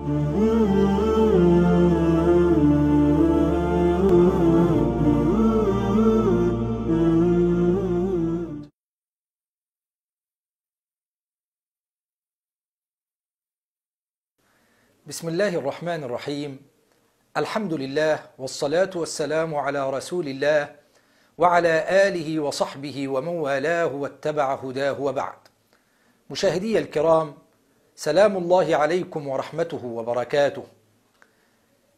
بسم الله الرحمن الرحيم. الحمد لله والصلاة والسلام على رسول الله وعلى آله وصحبه ومن والاه واتبع هداه وبعد. مشاهدي الكرام، سلام الله عليكم ورحمته وبركاته.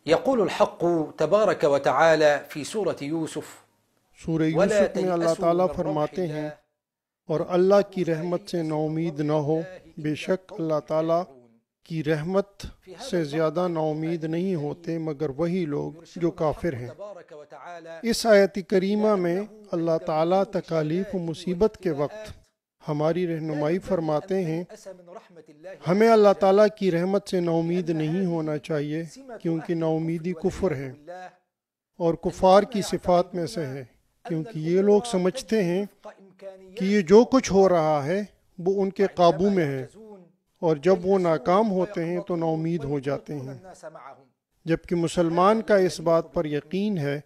يقول الحق تبارك وتعالى في سورة يوسف: سورہ یوسف میں اللہ تعالیٰ فرماتے ہیں اور اللہ کی رحمت سے نا امید نہ ہو، بے شک اللہ تعالیٰ کی رحمت سے زیادہ نا امید نہیں ہوتے مگر وہی لوگ جو کافر ہیں۔ اس آیت کریمہ میں اللہ تعالیٰ تکالیف و مصیبت کے وقت ہماری رہنمائی فرماتے ہیں۔ ہمیں اللہ تعالیٰ کی رحمت سے نا امید نہیں ہونا چاہیے، کیونکہ نا امیدی کفر ہے اور کفار کی صفات میں سے ہے، کیونکہ یہ لوگ سمجھتے ہیں کہ یہ جو کچھ ہو رہا ہے وہ ان کے قابو میں ہے، اور جب وہ ناکام ہوتے ہیں تو نا امید ہو جاتے ہیں، جبکہ مسلمان کا اس بات پر یقین ہے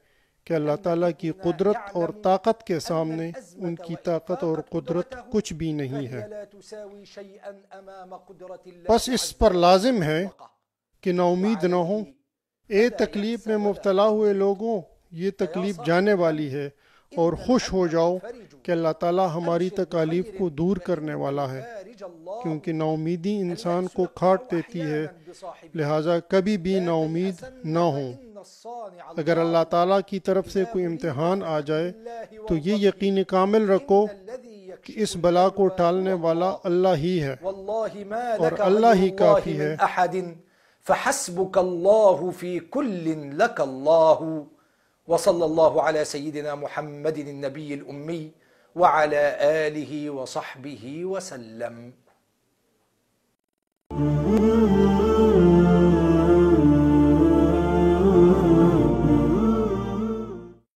کہ اللہ تعالیٰ کی قدرت اور طاقت کے سامنے ان کی طاقت اور قدرت کچھ بھی نہیں ہے۔ بس اس پر لازم ہے کہ نا امید نہ ہو۔ اے تکلیف میں مبتلا ہوئے لوگوں، یہ تکلیف جانے والی ہے، اور خوش ہو جاؤ کہ اللہ تعالیٰ ہماری تکالیف کو دور کرنے والا ہے، کیونکہ نا امیدی انسان کو کھاٹ دیتی ہے، لہٰذا کبھی بھی نا امید نہ ہو۔ اگر اللہ تعالیٰ کی طرف سے کوئی امتحان آ جائے تو یہ یقین کامل رکھو کہ اس بلا کو ٹالنے والا اللہ ہی ہے اور اللہ ہی کافی ہے۔ فحسبك الله في كل لك الله. وصلى الله على سيدنا محمد النبي الأمي وعلى آله وصحبه وسلم.